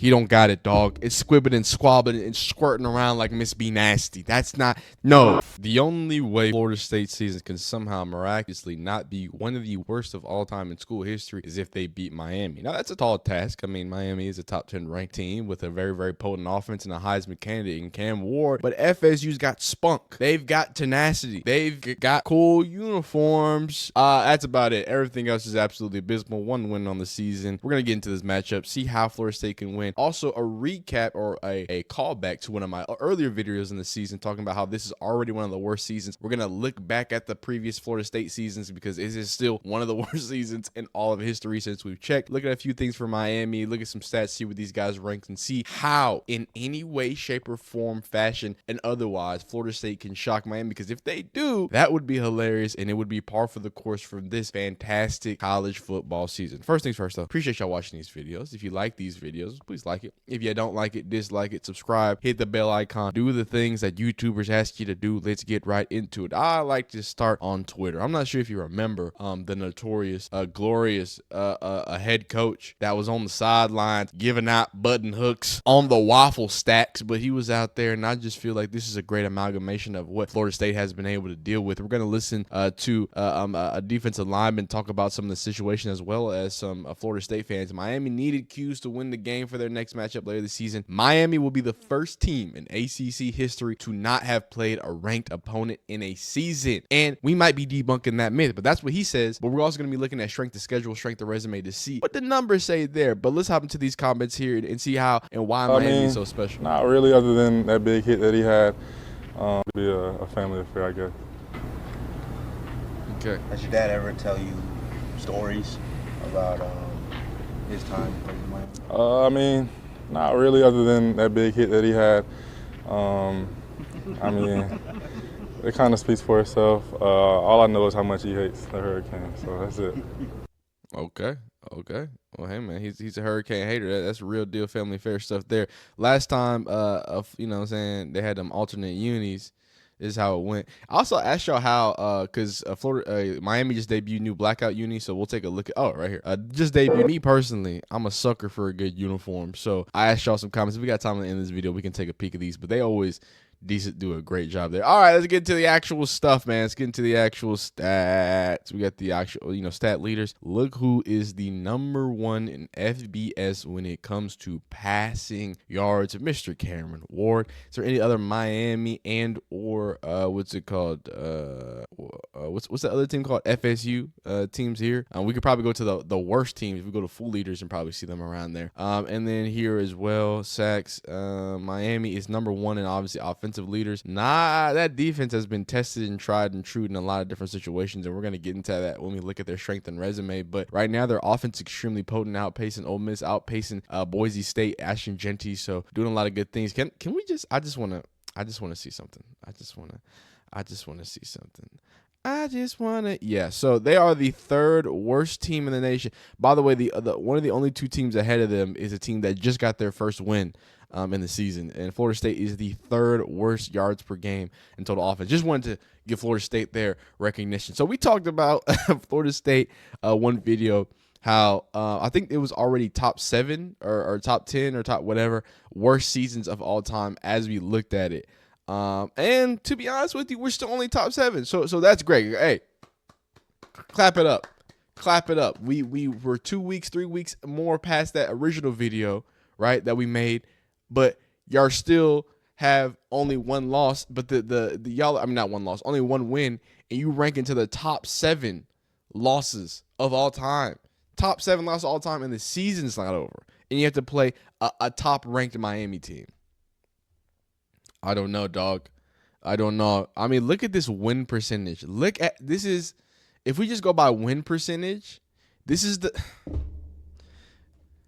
He don't got it, dog. It's squibbing and squabbing and squirting around like Miss B Nasty. That's not, no. The only way Florida State season can somehow miraculously not be one of the worst of all time in school history is if they beat Miami. Now, that's a tall task. I mean, Miami is a top 10 ranked team with a very, very potent offense and a Heisman candidate in Cam Ward. But FSU's got spunk. They've got tenacity. They've got cool uniforms. That's about it. Everything else is absolutely abysmal. One win on the season. We're going to get into this matchup, see how Florida State can win. Also, a recap or a callback to one of my earlier videos in the season talking about how this is already one of the worst seasons. We're going to look back at the previous Florida State seasons because it is still one of the worst seasons in all of history since we've checked. Look at a few things for Miami. Look at some stats, see what these guys rank, and see how in any way, shape, or form, fashion, and otherwise, Florida State can shock Miami, because if they do, that would be hilarious, and it would be par for the course for this fantastic college football season. First things first, though, appreciate y'all watching these videos. If you like these videos, please like it. If you don't like it, dislike it, subscribe, hit the bell icon, do the things that YouTubers ask you to do. Let's get right into it. I like to start on Twitter. I'm not sure if you remember the notorious, glorious head coach that was on the sidelines giving out button hooks on the waffle stacks, but he was out there, and I just feel like this is a great amalgamation of what Florida State has been able to deal with. We're going to listen to a defensive lineman talk about some of the situation, as well as some Florida State fans. Miami needed cues to win the game for their next matchup later this season. Miami will be the first team in ACC history to not have played a ranked opponent in a season, and we might be debunking that myth, but that's what he says. But we're also going to be looking at strength of schedule, strength of resume to see what the numbers say there. But let's hop into these comments here and see how and why Miami is so special. Not really, other than that big hit that he had. To be a family affair, I guess. Okay. Has your dad ever tell you stories about his time in Miami? I mean, not really, other than that big hit that he had. I mean, it kind of speaks for itself. All I know is how much he hates the Hurricane, so that's it. Okay. Well, hey man, he's a Hurricane hater. That's real deal family affair stuff there. Last time, you know what I'm saying, they had them alternate unis. This is how it went. I also asked y'all how, because Miami just debuted new blackout uni, so we'll take a look at, right here. Just debuted. Me personally, I'm a sucker for a good uniform, so I asked y'all some comments. If we got time at the end of this video, we can take a peek at these, but they always do a great job there. All right, let's get into the actual stuff, man. Let's get into the actual stats. We got the actual, stat leaders. Look who is the #1 in FBS when it comes to passing yards, Mr. Cameron Ward. Is there any other Miami and or what's it called? What's the other team called? FSU teams here. We could probably go to the worst teams. If we go to full leaders and probably see them around there. And then here as well, sacks. Miami is #1 in obviously offensive leaders. That defense has been tested and tried and true in a lot of different situations, and we're going to get into that when we look at their strength and resume. But right now, their offense is extremely potent, outpacing Ole Miss, outpacing Boise State, Ashton Genty. So doing a lot of good things. Can we just? I just want to see something. Yeah, so they are the 3rd worst team in the nation. By the way, one of the only 2 teams ahead of them is a team that just got their first win in the season, and Florida State is the 3rd worst yards per game in total offense. Just wanted to give Florida State their recognition. So we talked about Florida State one video, how I think it was already top 7 or top 10 or top whatever worst seasons of all time as we looked at it. And to be honest with you, we're still only top 7. So that's great. Hey, clap it up. We were 2 weeks, 3 weeks more past that original video, right, that we made, but y'all still have only 1 loss, but not 1 loss, only 1 win, and you rank into the top 7 losses of all time. Top 7 losses of all time, and the season's not over. And you have to play a top-ranked Miami team. I don't know, dog. I don't know. I mean, look at this win percentage. If we just go by win percentage, this is the...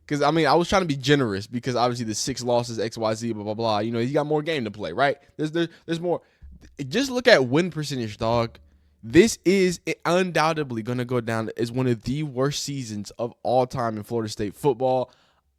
Because, I mean, I was trying to be generous because, obviously, the 6 losses, XYZ, blah, blah, blah. You got more game to play, right? There's more. Just look at win percentage, dog. This is undoubtedly going to go down as one of the worst seasons of all time in Florida State football,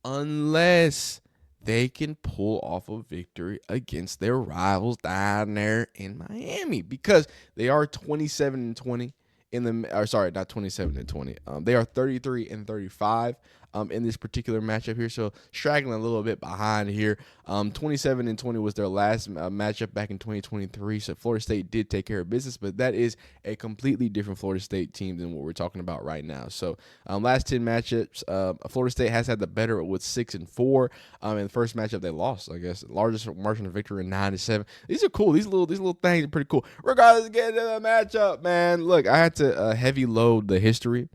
unless they can pull off a victory against their rivals down there in Miami, because they are 27-20 in the, or sorry, not 27-20. They are 33-35 in this particular matchup here. So straggling a little bit behind here. 27-20 was their last matchup back in 2023. So Florida State did take care of business, but that is a completely different Florida State team than what we're talking about right now. So last 10 matchups, Florida State has had the better with 6-4. In the first matchup they lost, I guess, largest margin of victory in 9-7. These are cool. These little things are pretty cool. Regardless, get into the matchup, man. Look, I had to heavy load the history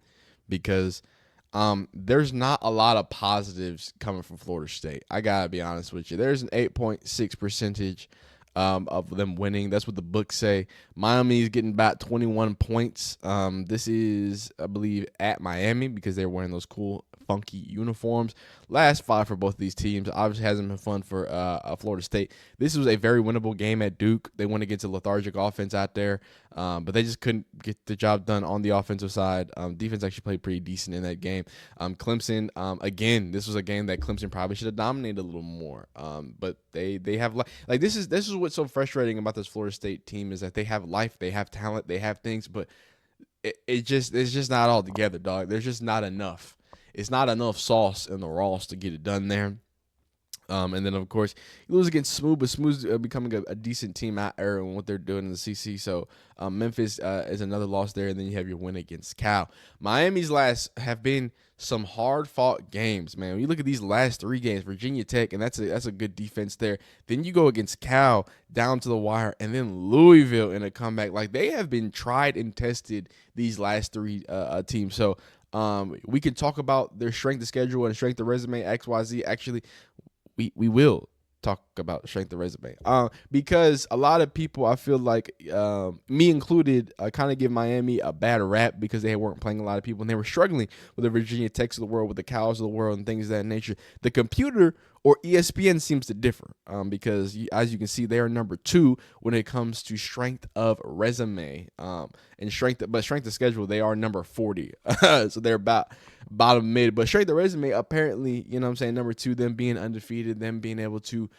because there's not a lot of positives coming from Florida State. I gotta be honest with you. There's an 8.6 percentage of them winning. That's what the books say. Miami is getting about 21 points. This is, I believe, at Miami because they're wearing those cool, funky uniforms. Last 5 for both of these teams. Obviously hasn't been fun for Florida State. This was a very winnable game at Duke. They went against a lethargic offense out there, but they just couldn't get the job done on the offensive side. Defense actually played pretty decent in that game. Clemson, again, this was a game that Clemson probably should have dominated a little more. But they have like this is what's so frustrating about this Florida State team is that they have life, they have talent, they have things, but it's just not all together, dog. There's just not enough. It's not enough sauce in the Ross to get it done there. And then, of course, you lose against Smooth, but Smooth's becoming a decent team out there and what they're doing in the CC. So Memphis is another loss there, and then you have your win against Cal. Miami's last have been some hard-fought games, man. When you look at these last 3 games, Virginia Tech, and that's a good defense there. Then you go against Cal down to the wire, and then Louisville in a comeback. Like, they have been tried and tested, these last 3 teams. So we can talk about their strength of schedule and strength of resume, XYZ. Actually, we will talk about strength of resume because a lot of people, I feel like, me included, kind of give Miami a bad rap because they weren't playing a lot of people and they were struggling with the Virginia Techs of the world, with the Cows of the world, and things of that nature. The computer or ESPN seems to differ because, as you can see, they are number 2 when it comes to strength of resume and strength of schedule. They are number 40, so they're about bottom mid. But strength of resume, apparently, you know what I'm saying, number 2, them being undefeated, them being able to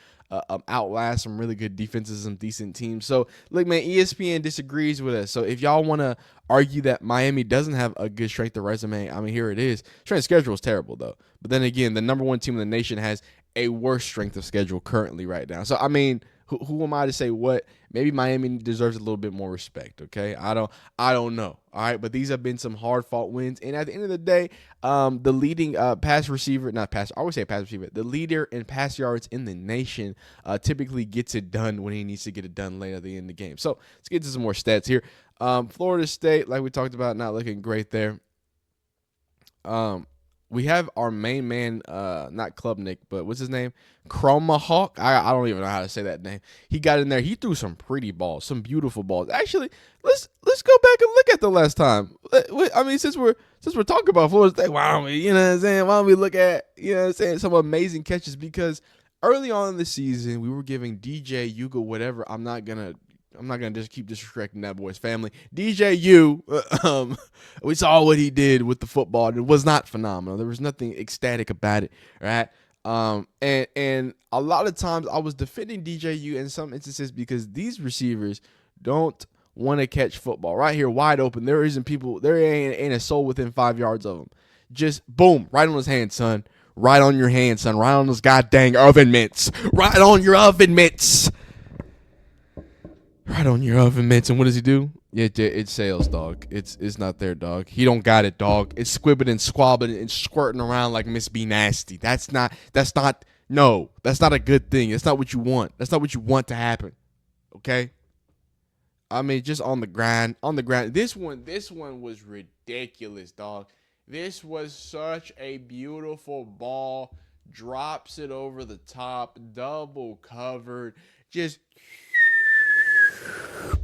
outlast some really good defenses, some decent teams. So, look, man, ESPN disagrees with us. So, if y'all want to argue that Miami doesn't have a good strength of resume, I mean, here it is. Strength of schedule is terrible, though. But then again, the number 1 team in the nation has a worse strength of schedule currently right now. So, I mean, who am I to say what? Maybe Miami deserves a little bit more respect, okay? I don't know, all right? But these have been some hard-fought wins. And at the end of the day, the leading the leader in pass yards in the nation typically gets it done when he needs to get it done late at the end of the game. So let's get to some more stats here. Florida State, like we talked about, not looking great there. We have our main man, not Klubnik, but what's his name? Chromahawk. I don't even know how to say that name. He got in there. He threw some pretty balls, some beautiful balls. Actually, let's go back and look at the last time. I mean, since we're talking about Florida State, why don't we, you know what I'm saying? Why don't we look at, you know what I'm saying, some amazing catches? Because early on in the season, we were giving DJ Yuga whatever. I'm not gonna just keep disrespecting that boy's family. DJU, we saw what he did with the football. It was not phenomenal. There was nothing ecstatic about it, right? And a lot of times I was defending DJU in some instances because these receivers don't want to catch football. Right here, wide open. There ain't a soul within 5 yards of him. Just boom, right on his hand, son. Right on your hand, son. Right on those goddamn oven mitts. Right on your oven mitts. Right on your oven mitts. And what does he do? It's sales, dog. It's not there, dog. He don't got it, dog. It's squibbing and squabbing and squirting around like Miss B Nasty. That's not a good thing. That's not what you want. That's not what you want to happen. Okay? I mean, just on the grind. This one was ridiculous, dog. This was such a beautiful ball. Drops it over the top, double covered. Just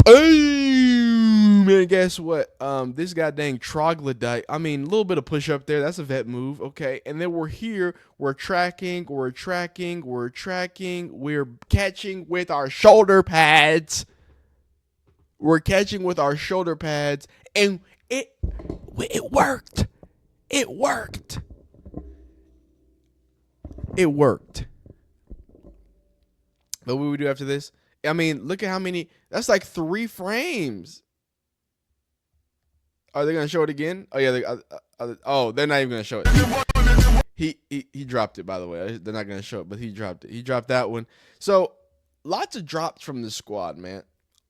boom! And guess what? This goddamn troglodyte. I mean, a little bit of push up there. That's a vet move, okay? And then we're here. We're tracking. We're catching with our shoulder pads. We're catching with our shoulder pads, and it worked. It worked. It worked. But what do we do after this? I mean, look at how many. That's like 3 frames. Are they going to show it again? Oh, yeah. They're not even going to show it. He dropped it, by the way. They're not gonna show it, but he dropped it. He dropped that one. So lots of drops from this squad, man.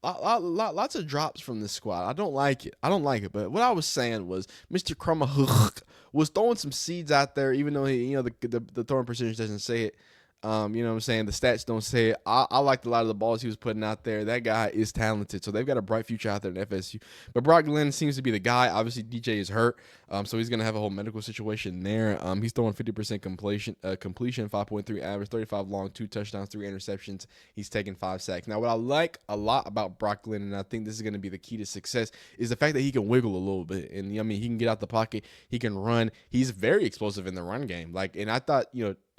Lots of drops from this squad. I don't like it. I don't like it. But what I was saying was, Mr. Krumah was throwing some seeds out there, even though the throwing percentage doesn't say it. You know what I'm saying? The stats don't say it. I liked a lot of the balls he was putting out there. That guy is talented. So they've got a bright future out there in FSU. But Brock Glenn seems to be the guy. Obviously, DJ is hurt. So he's going to have a whole medical situation there. He's throwing 50% completion, 5.3 average, 35 long, 2 touchdowns, 3 interceptions. He's taking 5 sacks. Now, what I like a lot about Brock Glenn, and I think this is going to be the key to success, is the fact that he can wiggle a little bit. And, I mean, he can get out the pocket. He can run. He's very explosive in the run game. And I thought,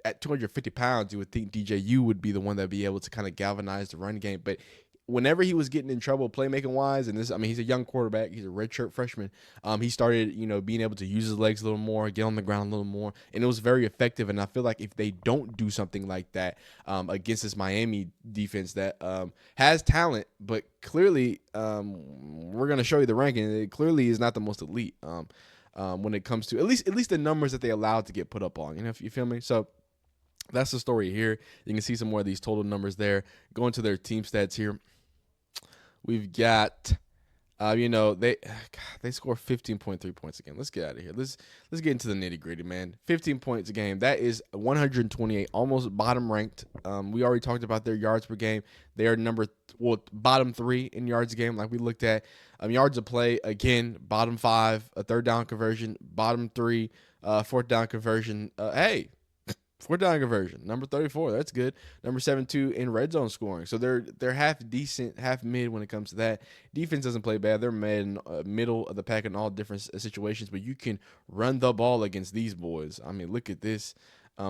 at 250 pounds, you would think DJU would be the one that would be able to kind of galvanize the run game. But whenever he was getting in trouble playmaking wise, and he's a young quarterback, he's a redshirt freshman. He started, being able to use his legs a little more, get on the ground a little more, and it was very effective. And I feel like if they don't do something like that against this Miami defense that has talent, but clearly we're gonna show you the ranking. It clearly is not the most elite when it comes to at least the numbers that they allowed to get put up on. If you feel me, so. That's the story here. You can see some more of these total numbers there. Going to their team stats here. We've got, they score 15.3 points a game. Let's get out of here. Let's get into the nitty gritty, man. 15 points a game. That is 128, almost bottom ranked. We already talked about their yards per game. They are bottom 3 in yards a game, like we looked at. Yards of play, again, bottom 5, a third down conversion, bottom 3, fourth down conversion. Fourth down conversion, number 34. That's good. Number 72 in red zone scoring. So they're half decent, half mid when it comes to that. Defense doesn't play bad. They're middle of the pack in all different situations, but you can run the ball against these boys. I mean, look at this.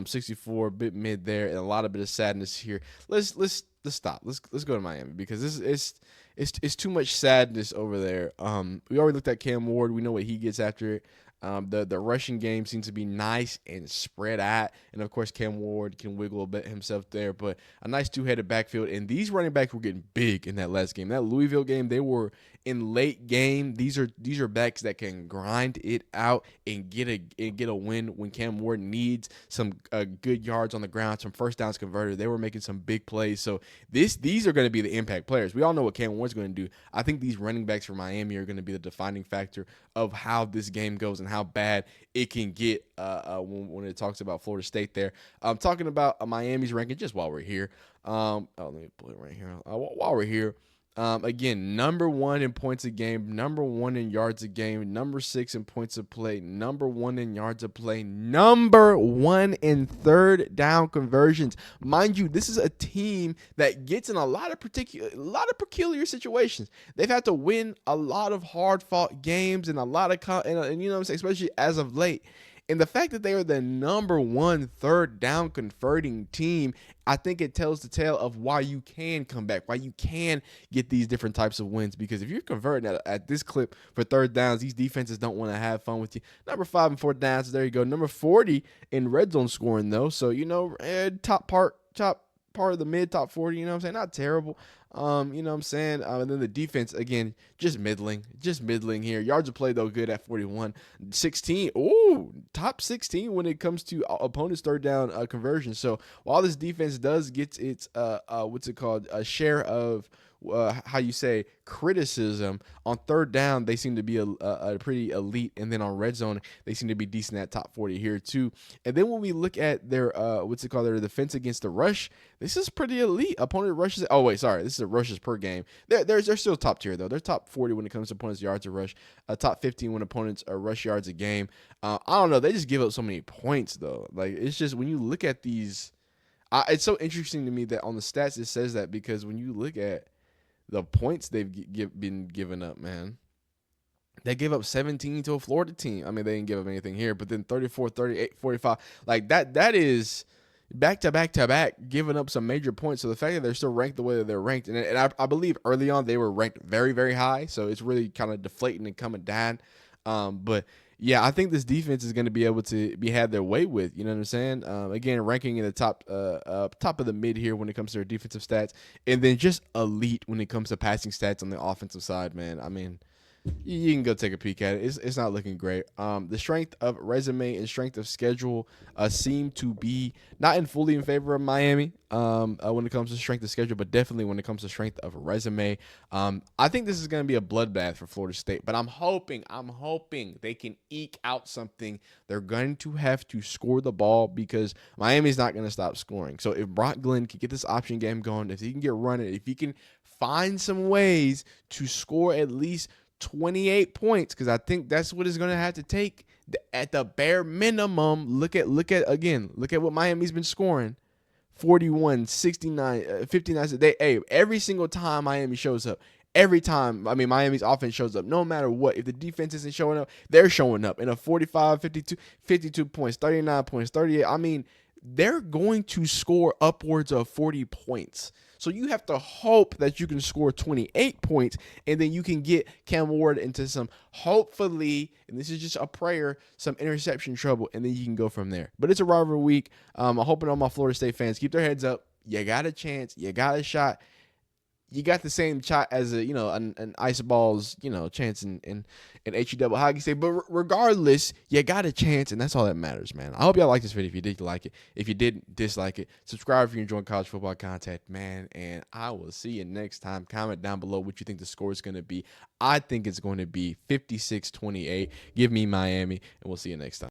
64, bit mid there, and a bit of sadness here. Let's stop. Let's go to Miami because this it's too much sadness over there. We already looked at Cam Ward. We know what he gets after it. The rushing game seems to be nice and spread out. And, of course, Cam Ward can wiggle a bit himself there. But a nice two-headed backfield. And these running backs were getting big in that last game. That Louisville game, they were in late game. These are backs that can grind it out and get a win when Cam Ward needs some good yards on the ground, some first downs converted. They were making some big plays. So these are going to be the impact players. We all know what Cam Ward's going to do. I think these running backs for Miami are going to be the defining factor of how this game goes and how bad it can get when it talks about Florida State there. I'm talking about Miami's ranking just while we're here. Let me pull it right here. While we're here, again, number 1 in points a game, number 1 in yards a game, number 6 in points of play, number 1 in yards of play, number 1 in third down conversions. Mind you, this is a team that gets in a lot of peculiar situations. They've had to win a lot of hard-fought games and a lot of and you know what I'm saying, especially as of late. And the fact that they are the number 1 third down converting team, I think it tells the tale of why you can come back, why you can get these different types of wins. Because if you're converting at this clip for third downs, these defenses don't want to have fun with you. Number 5 and fourth downs, there you go. Number 40 in red zone scoring, though. So, top part of the mid, top 40, you know what I'm saying? Not terrible. You know what I'm saying? And then the defense, again, just middling here. Yards of play, though, good at 41. 16, top 16 when it comes to opponents' third down conversion. So while this defense does get its, a share of, criticism, on third down, they seem to be a pretty elite. And then on red zone, they seem to be decent at top 40 here, too. And then when we look at their, their defense against the rush, this is pretty elite. Opponent rushes. Oh, wait, sorry. This is the rushes per game. They're still top tier, though. They're top 40 when it comes to opponents' yards to rush. Top 15 when opponents rush yards a game. I don't know. They just give up so many points, though. Like, it's just when you look at these, it's so interesting to me that on the stats it says that, because when you look at the points they've been giving up, man. They gave up 17 to a Florida team. I mean, they didn't give up anything here, but then 34, 38, 45. Like, that is back-to-back giving up some major points. So the fact that they're still ranked the way that they're ranked, and I believe early on they were ranked very, very high, so it's really kind of deflating and coming down. But yeah, I think this defense is going to be able to had their way with. You know what I'm saying? Again, ranking in the top of the mid here when it comes to their defensive stats, and then just elite when it comes to passing stats on the offensive side, man. I mean, You can go take a peek at it. It's not looking great. The strength of resume and strength of schedule seem to be not fully in favor of Miami when it comes to strength of schedule, but definitely when it comes to strength of resume. I think this is going to be a bloodbath for Florida State, but I'm hoping they can eke out something. They're going to have to score the ball because Miami's not going to stop scoring. So if Brock Glenn can get this option game going, if he can get running, if he can find some ways to score at least 28 points, because I think that's what it's going to have to take at the bare minimum. Look at what Miami's been scoring. 41, 69, 59. Every single time Miami shows up, every time, Miami's offense shows up, no matter what. If the defense isn't showing up, they're showing up in a 45, 52 points, 39 points, 38. They're going to score upwards of 40 points. So you have to hope that you can score 28 points, and then you can get Cam Ward into some, hopefully, and this is just a prayer, some interception trouble, and then you can go from there. But it's a rivalry week. I'm hoping all my Florida State fans keep their heads up. You got a chance. You got a shot. You got the same shot as an ice ball's chance in HE double hockey state, but regardless, you got a chance, and that's all that matters, man. I hope y'all like this video. If you did, you like it. If you didn't, dislike it. Subscribe if you're enjoying college football content, man. And I will see you next time. Comment down below what you think the score is going to be. I think it's going to be 56-28. Give me Miami, and we'll see you next time.